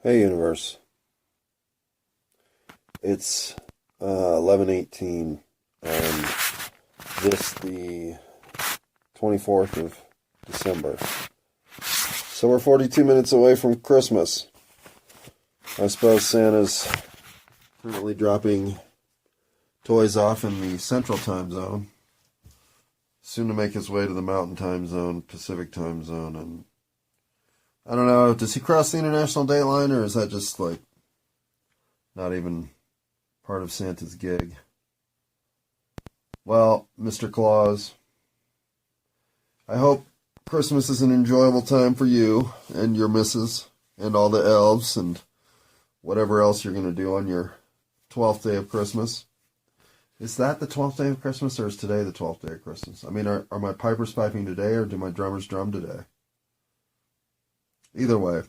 Hey universe, it's 11:18 on the 24th of December. So we're 42 minutes away from Christmas. I suppose Santa's currently dropping toys off in the Central Time Zone, soon to make his way to the Mountain Time Zone, Pacific Time Zone, and I don't know, does he cross the international date line, or is that just, like, not even part of Santa's gig? Well, Mr. Claus, I hope Christmas is an enjoyable time for you and your missus and all the elves and whatever else you're going to do on your 12th day of Christmas. Is that the 12th day of Christmas, or is today the 12th day of Christmas? I mean, are my pipers piping today, or do my drummers drum today? Either way,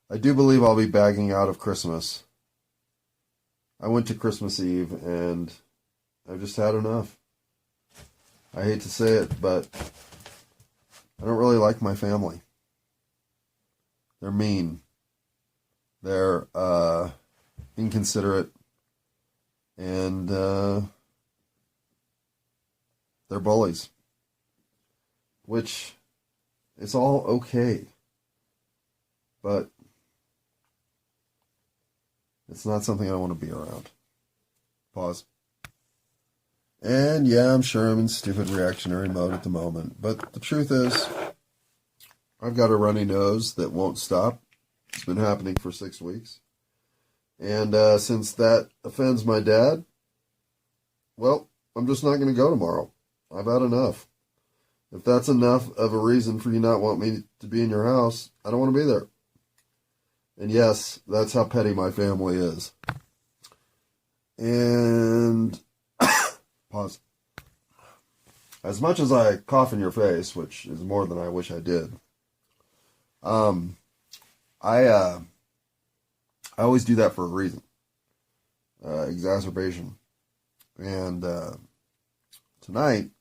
I do believe I'll be bagging out of Christmas. I went to Christmas Eve, and I've just had enough. I hate to say it, but I don't really like my family. They're mean. They're inconsiderate. And they're bullies. Which is all okay. But it's not something I want to be around. Pause. And yeah, I'm sure I'm in stupid reactionary mode at the moment. But the truth is, I've got a runny nose that won't stop. It's been happening for 6 weeks. And since that offends my dad, well, I'm just not going to go tomorrow. I've had enough. If that's enough of a reason for you not want me to be in your house, I don't want to be there. And yes, that's how petty my family is. And pause. As much as I cough in your face, which is more than I wish I did, I always do that for a reason. Exacerbation. And tonight,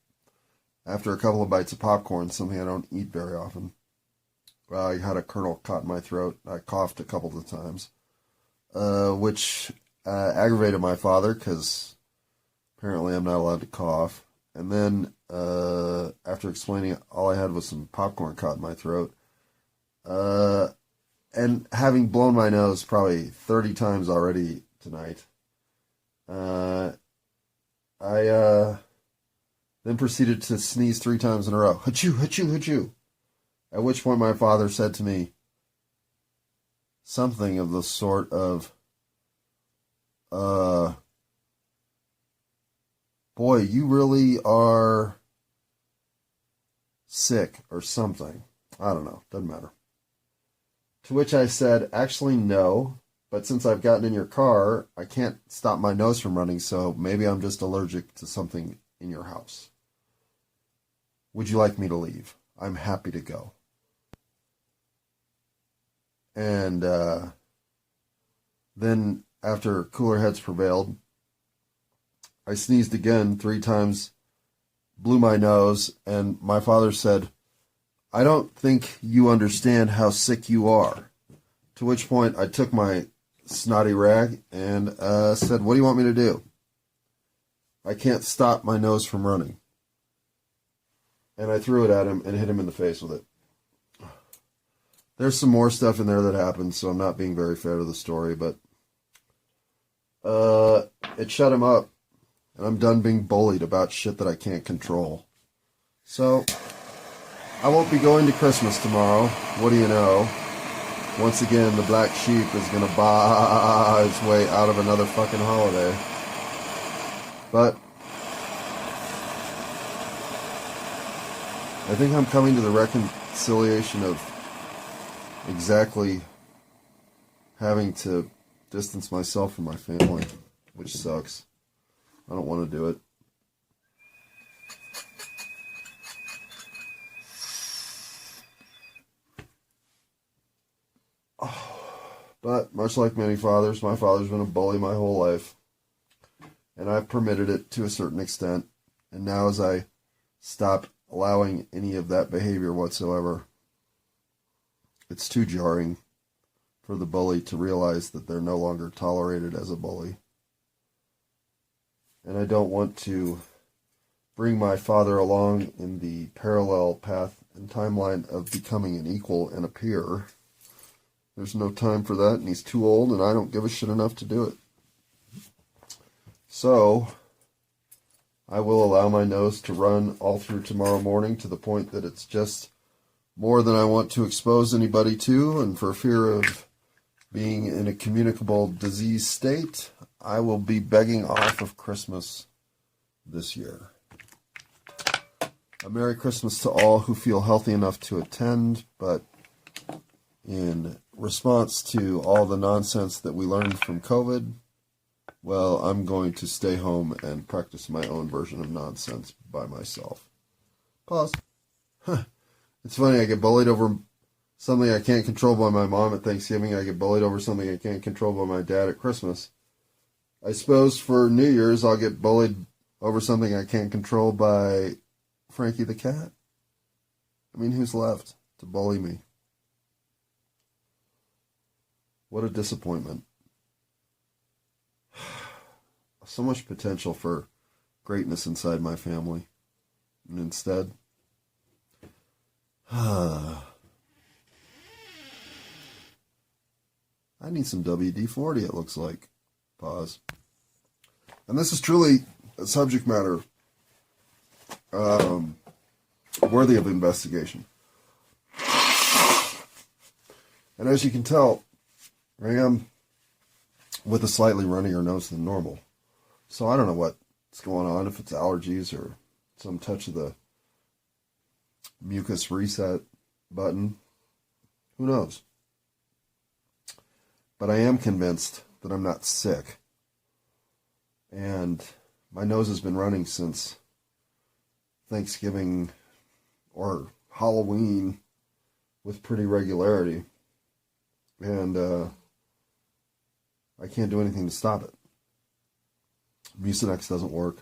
after a couple of bites of popcorn, something I don't eat very often, I had a kernel caught in my throat. I coughed a couple of times, which aggravated my father because apparently I'm not allowed to cough. And then after explaining, all I had was some popcorn caught in my throat. And having blown my nose probably 30 times already tonight, I then proceeded to sneeze 3 times in a row. Hachoo, hachoo, hachoo. At which point my father said to me something of the sort of, boy, you really are sick or something. I don't know. Doesn't matter. To which I said, actually, no. But since I've gotten in your car, I can't stop my nose from running, so maybe I'm just allergic to something in your house. Would you like me to leave? I'm happy to go. And then, after cooler heads prevailed, I sneezed again 3 times, blew my nose, and my father said, I don't think you understand how sick you are. To which point I took my snotty rag and said, what do you want me to do? I can't stop my nose from running. And I threw it at him and hit him in the face with it. There's some more stuff in there that happened, so I'm not being very fair to the story, but it shut him up, and I'm done being bullied about shit that I can't control. So I won't be going to Christmas tomorrow. What do you know? Once again, the black sheep is going to buy its way out of another fucking holiday. But I think I'm coming to the reconciliation of exactly having to distance myself from my family, which sucks. I don't want to do it. But, much like many fathers, my father's been a bully my whole life. And I've permitted it to a certain extent. And now as I stop allowing any of that behavior whatsoever, it's too jarring for the bully to realize that they're no longer tolerated as a bully. And I don't want to bring my father along in the parallel path and timeline of becoming an equal and a peer. There's no time for that, and he's too old, and I don't give a shit enough to do it. So, I will allow my nose to run all through tomorrow morning to the point that it's just more than I want to expose anybody to, and for fear of being in a communicable disease state, I will be begging off of Christmas this year. A Merry Christmas to all who feel healthy enough to attend, but in response to all the nonsense that we learned from COVID, well, I'm going to stay home and practice my own version of nonsense by myself. Pause. It's funny, I get bullied over something I can't control by my mom at Thanksgiving. I get bullied over something I can't control by my dad at Christmas. I suppose for New Year's, I'll get bullied over something I can't control by Frankie the cat. I mean, who's left to bully me? What a disappointment. So much potential for greatness inside my family. And instead, I need some WD-40, it looks like. Pause. And this is truly a subject matter worthy of investigation. And as you can tell, I am with a slightly runnier nose than normal. So I don't know what's going on, if it's allergies or some touch of the mucus reset button. Who knows? But I am convinced that I'm not sick. And my nose has been running since Thanksgiving or Halloween with pretty regularity. And I can't do anything to stop it. Mucinex doesn't work.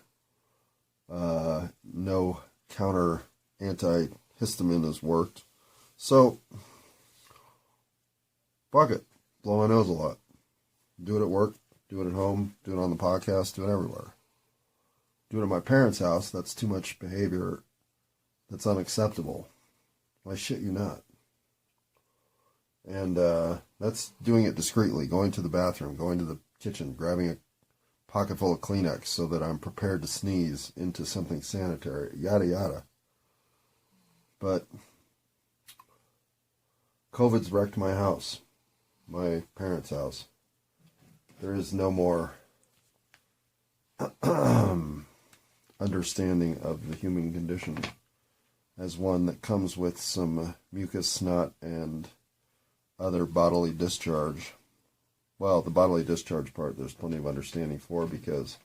No counter antihistamine has worked. So, fuck it. Blow my nose a lot. Do it at work, do it at home, do it on the podcast, do it everywhere. Do it at my parents' house. That's too much behavior. That's unacceptable. I shit you not. And that's doing it discreetly, going to the bathroom, going to the kitchen, grabbing a pocket full of Kleenex so that I'm prepared to sneeze into something sanitary, yada yada. But COVID's wrecked my house, my parents' house. There is no more understanding of the human condition as one that comes with some mucus, snot, and other bodily discharge. Well, the bodily discharge part, there's plenty of understanding for, because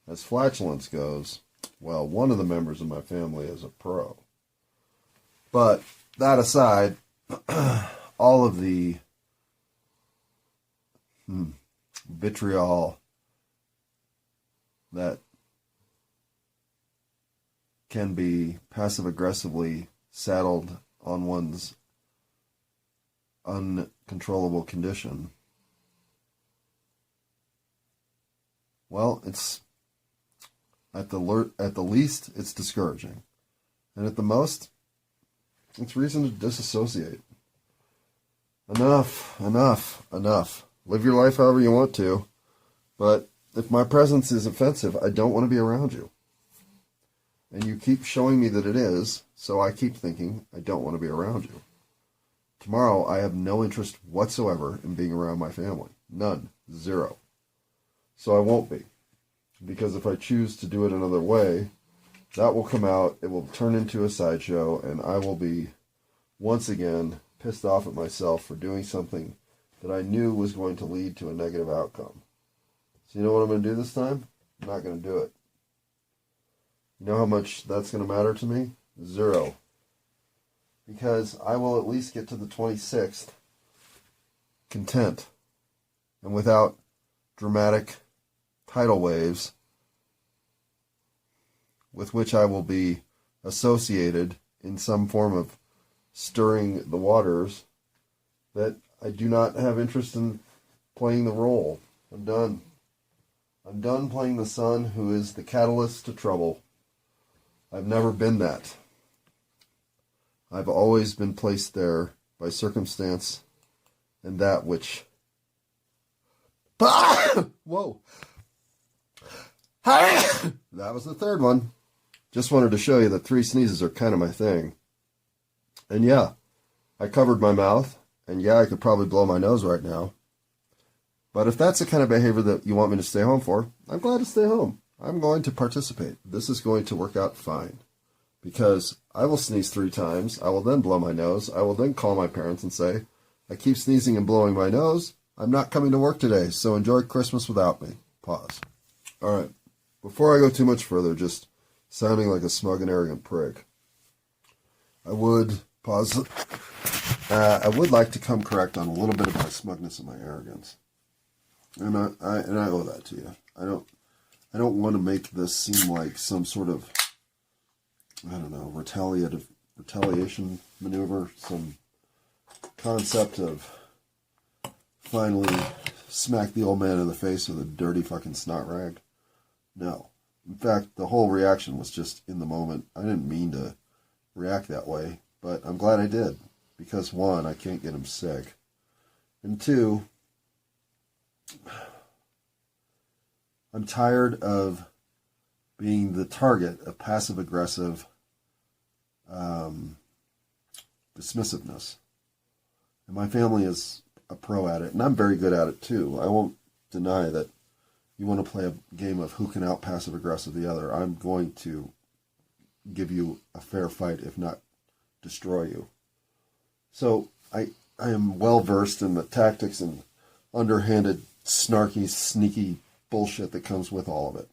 as flatulence goes, well, one of the members of my family is a pro. But that aside, all of the vitriol that can be passive-aggressively saddled on one's uncontrollable condition, well, it's at the least, it's discouraging. And at the most, it's reason to disassociate. Enough. Live your life however you want to, but if my presence is offensive, I don't want to be around you. And you keep showing me that it is, so I keep thinking I don't want to be around you. Tomorrow, I have no interest whatsoever in being around my family. None. Zero. So I won't be. Because if I choose to do it another way, that will come out, it will turn into a sideshow, and I will be, once again, pissed off at myself for doing something that I knew was going to lead to a negative outcome. So you know what I'm going to do this time? I'm not going to do it. You know how much that's going to matter to me? Zero. Because I will at least get to the 26th content and without dramatic tidal waves with which I will be associated in some form of stirring the waters that I do not have interest in playing the role. I'm done. I'm done playing the son who is the catalyst to trouble. I've never been that. I've always been placed there by circumstance and that which... Whoa. That was the third one. Just wanted to show you that 3 sneezes are kind of my thing. And yeah, I covered my mouth. And yeah, I could probably blow my nose right now. But if that's the kind of behavior that you want me to stay home for, I'm glad to stay home. I'm going to participate. This is going to work out fine. Because I will sneeze 3 times. I will then blow my nose. I will then call my parents and say, I keep sneezing and blowing my nose. I'm not coming to work today, so enjoy Christmas without me. Pause. All right. Before I go too much further, just sounding like a smug and arrogant prick, I would pause. I would like to come correct on a little bit of my smugness and my arrogance, and I owe that to you. I don't want to make this seem like some sort of, I don't know, retaliation maneuver, some concept of finally smack the old man in the face with a dirty fucking snot rag. No. In fact, the whole reaction was just in the moment. I didn't mean to react that way, but I'm glad I did. Because 1, I can't get him sick. And 2, I'm tired of being the target of passive-aggressive dismissiveness. And my family is a pro at it, and I'm very good at it too. I won't deny that you want to play a game of who can out passive-aggressive the other. I'm going to give you a fair fight, if not destroy you. So I am well-versed in the tactics and underhanded, snarky, sneaky bullshit that comes with all of it.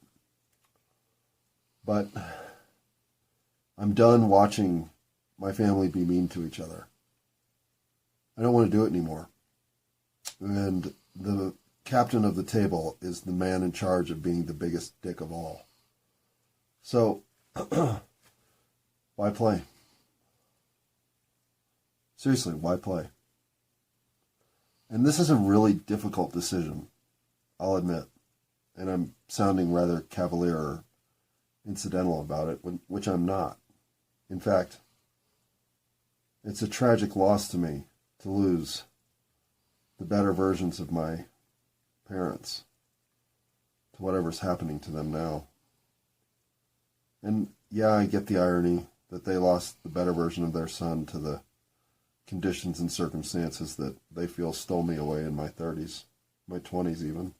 But I'm done watching my family be mean to each other. I don't want to do it anymore. And the captain of the table is the man in charge of being the biggest dick of all. So, why play? Seriously, why play? And this is a really difficult decision, I'll admit. And I'm sounding rather cavalier or incidental about it, which I'm not. In fact, it's a tragic loss to me to lose the better versions of my parents to whatever's happening to them now. And yeah, I get the irony that they lost the better version of their son to the conditions and circumstances that they feel stole me away in my 30s, my 20s even.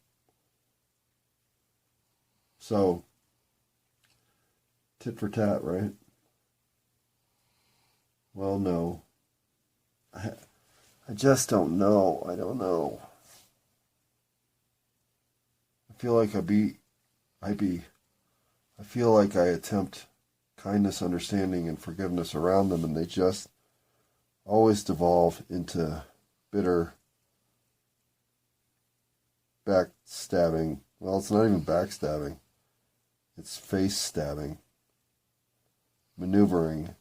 So, tit for tat, right? Well, no. I just don't know. I don't know. I feel like I feel like I attempt kindness, understanding, and forgiveness around them, and they just always devolve into bitter backstabbing. Well, it's not even backstabbing. It's face stabbing. Maneuvering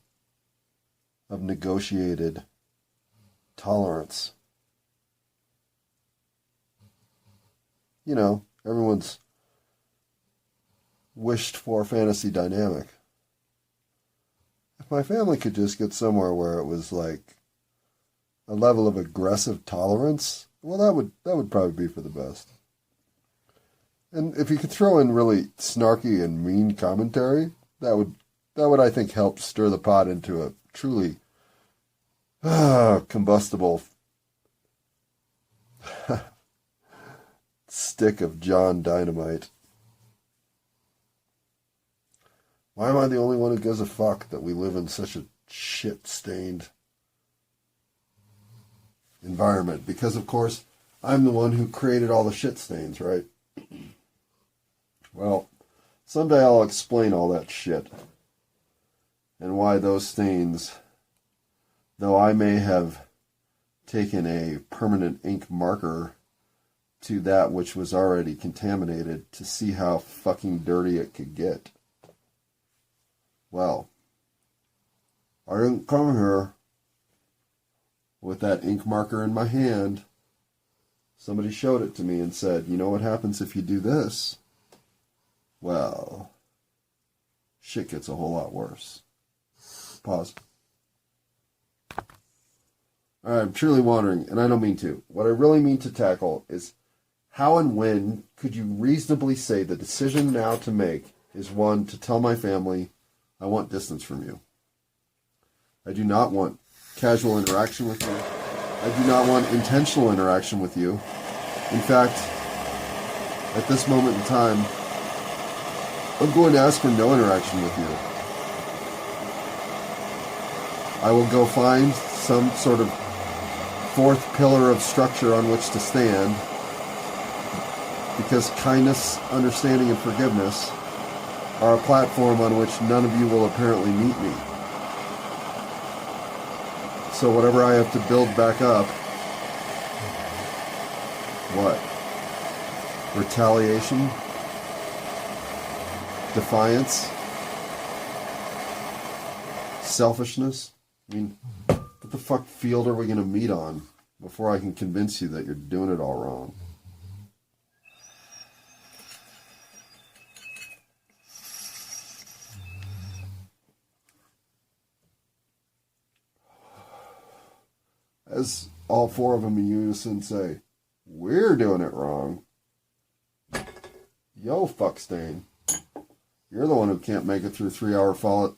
of negotiated tolerance. You know, everyone's wished for fantasy dynamic. If my family could just get somewhere where it was like a level of aggressive tolerance, well, that would probably be for the best. And if you could throw in really snarky and mean commentary, that would I think help stir the pot into a truly combustible stick of John Dynamite. Why am I the only one who gives a fuck that we live in such a shit-stained environment? Because, of course, I'm the one who created all the shit stains, right? Well, someday I'll explain all that shit and why those stains, though I may have taken a permanent ink marker to that which was already contaminated to see how fucking dirty it could get. Well, I didn't come here with that ink marker in my hand, somebody showed it to me and said, you know what happens if you do this? Well, shit gets a whole lot worse. Pause. All right, I'm truly wondering, and I don't mean to. What I really mean to tackle is how and when could you reasonably say the decision now to make is one to tell my family I want distance from you. I do not want casual interaction with you. I do not want intentional interaction with you. In fact, at this moment in time, I'm going to ask for no interaction with you. I will go find some sort of fourth pillar of structure on which to stand, because kindness, understanding, and forgiveness are a platform on which none of you will apparently meet me. So whatever I have to build back up, what? Retaliation? Defiance? Selfishness? I mean, what the fuck field are we going to meet on before I can convince you that you're doing it all wrong? As all four of them in unison say, we're doing it wrong. Yo, fuckstain. You're the one who can't make it through 3-hour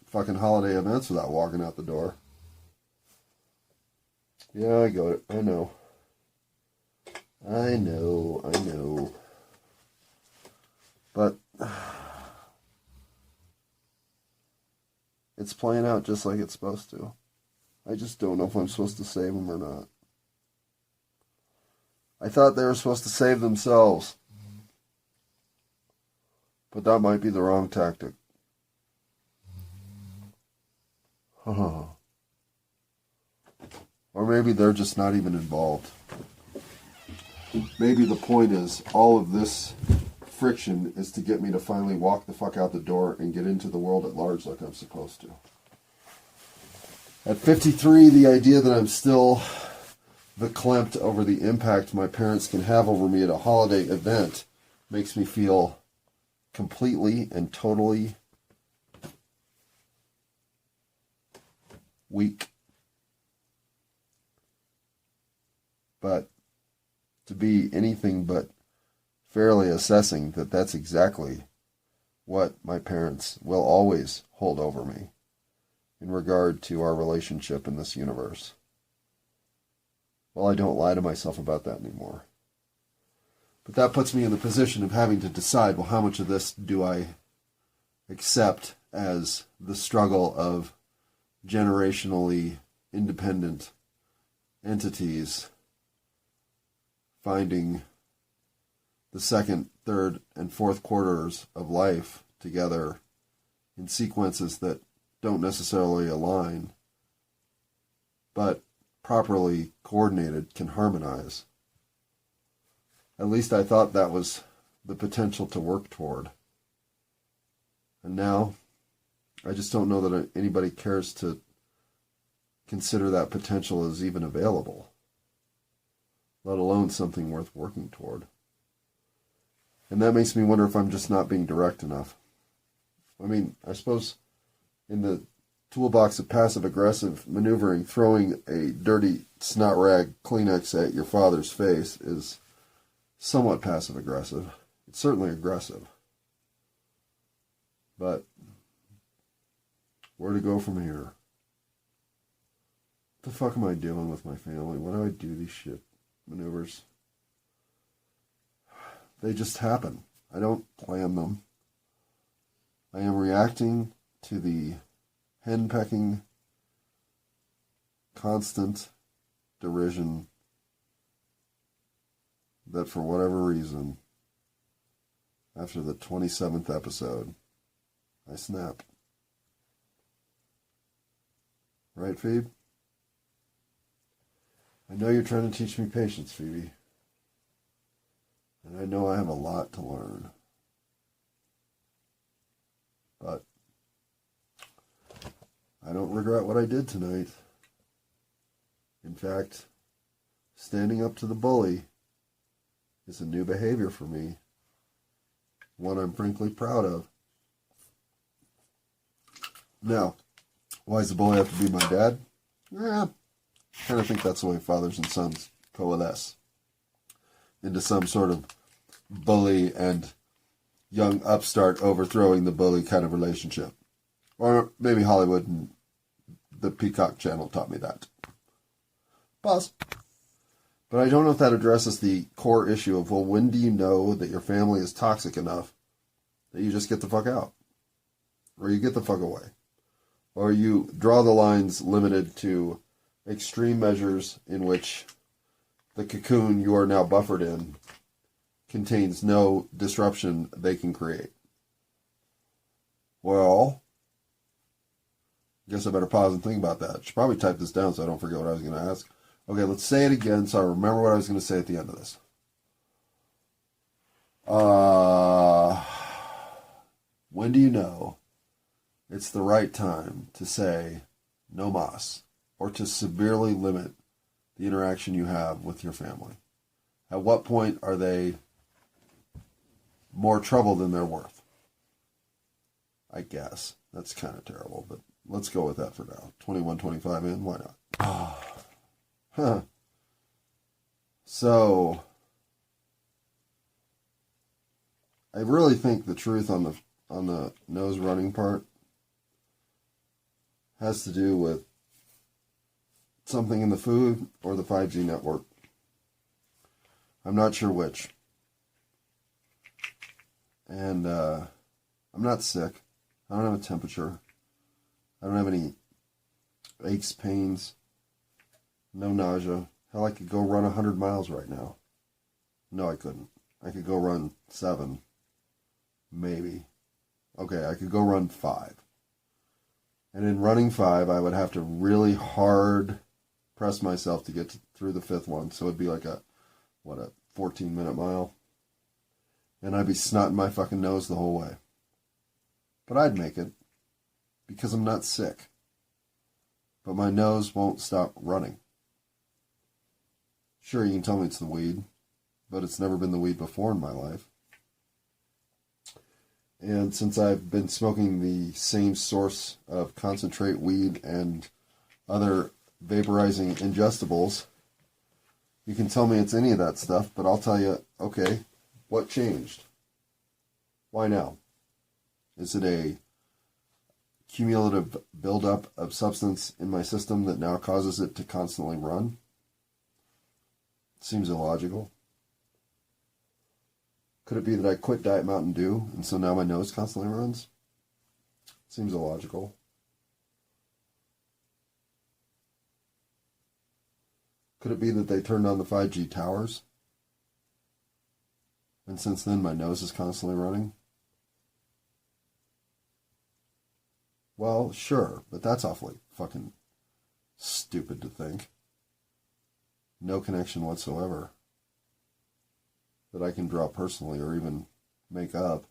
fucking holiday events without walking out the door. Yeah, I got it. I know. But it's playing out just like it's supposed to. I just don't know if I'm supposed to save them or not. I thought they were supposed to save themselves. But that might be the wrong tactic. Or maybe they're just not even involved. Maybe the point is, all of this friction is to get me to finally walk the fuck out the door and get into the world at large like I'm supposed to. At 53, the idea that I'm still verklempt over the impact my parents can have over me at a holiday event makes me feel completely and totally weak. But to be anything but fairly assessing that that's exactly what my parents will always hold over me in regard to our relationship in this universe. Well, I don't lie to myself about that anymore. But that puts me in the position of having to decide, well, how much of this do I accept as the struggle of generationally independent entities finding the second, third, and fourth quarters of life together in sequences that don't necessarily align, but properly coordinated can harmonize. At least I thought that was the potential to work toward. And now, I just don't know that anybody cares to consider that potential as even available, let alone something worth working toward. And that makes me wonder if I'm just not being direct enough. I mean, I suppose in the toolbox of passive-aggressive maneuvering, throwing a dirty snot rag Kleenex at your father's face is somewhat passive-aggressive. It's certainly aggressive. But where to go from here? What the fuck am I doing with my family? Why do I do these shit maneuvers? They just happen. I don't plan them. I am reacting to the henpecking, constant derision that for whatever reason, after the 27th episode, I snap. Right, Phoebe? I know you're trying to teach me patience, Phoebe. And I know I have a lot to learn. But I don't regret what I did tonight. In fact, standing up to the bully is a new behavior for me, one I'm frankly proud of. Now, why does the bully have to be my dad? I kind of think that's the way fathers and sons coalesce into some sort of bully and young upstart overthrowing the bully kind of relationship. Or maybe Hollywood and the Peacock channel taught me that. Pause. But I don't know if that addresses the core issue of, well, when do you know that your family is toxic enough that you just get the fuck out? Or you get the fuck away? Or you draw the lines limited to extreme measures in which the cocoon you are now buffered in contains no disruption they can create. Well, I guess I better pause and think about that. I should probably type this down so I don't forget what I was going to ask. Okay, let's say it again so I remember what I was going to say at the end of this. When do you know it's the right time to say no mas, or to severely limit the interaction you have with your family? At what point are they more trouble than they're worth? I guess. That's kind of terrible, but let's go with that for now. 21, 25 in, why not? Huh. So, I really think the truth on the nose running part has to do with something in the food or the 5G network. I'm not sure which. And I'm not sick. I don't have a temperature. I don't have any aches, pains, no nausea. Hell, I could go run 100 miles right now. No, I couldn't. I could go run 7. Maybe. Okay, I could go run 5. And in running 5, I would have to really hard press myself to get through the 5th one. So it'd be like a 14-minute mile. And I'd be snotting my fucking nose the whole way. But I'd make it because I'm not sick. But my nose won't stop running. Sure, you can tell me it's the weed, but it's never been the weed before in my life. And since I've been smoking the same source of concentrate weed and other vaporizing ingestibles, you can tell me it's any of that stuff, but I'll tell you, okay, what changed? Why now? Is it a cumulative buildup of substance in my system that now causes it to constantly run? Seems illogical. Could it be that I quit Diet Mountain Dew, and so now my nose constantly runs? Seems illogical. Could it be that they turned on the 5G towers, and since then my nose is constantly running? Well, sure, but that's awfully fucking stupid to think. No connection whatsoever that I can draw personally or even make up.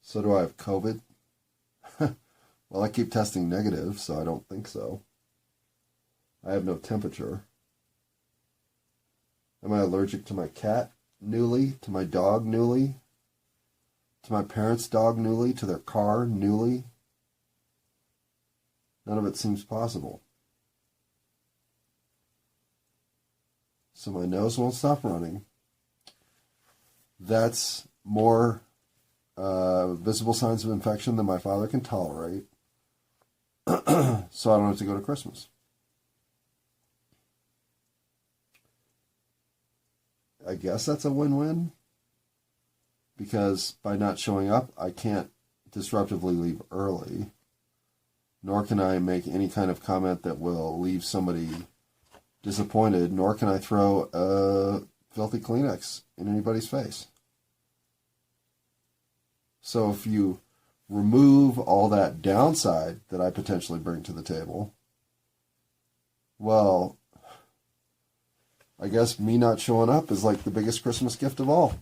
So do I have COVID? Well, I keep testing negative, so I don't think so. I have no temperature. Am I allergic to my cat newly, to my dog newly, to my parents' dog newly, to their car newly? None of it seems possible. So my nose won't stop running. That's more visible signs of infection than my father can tolerate. So I don't have to go to Christmas. I guess that's a win-win. Because by not showing up, I can't disruptively leave early. Nor can I make any kind of comment that will leave somebody disappointed, nor can I throw a filthy Kleenex in anybody's face. So if you remove all that downside that I potentially bring to the table, well, I guess me not showing up is like the biggest Christmas gift of all.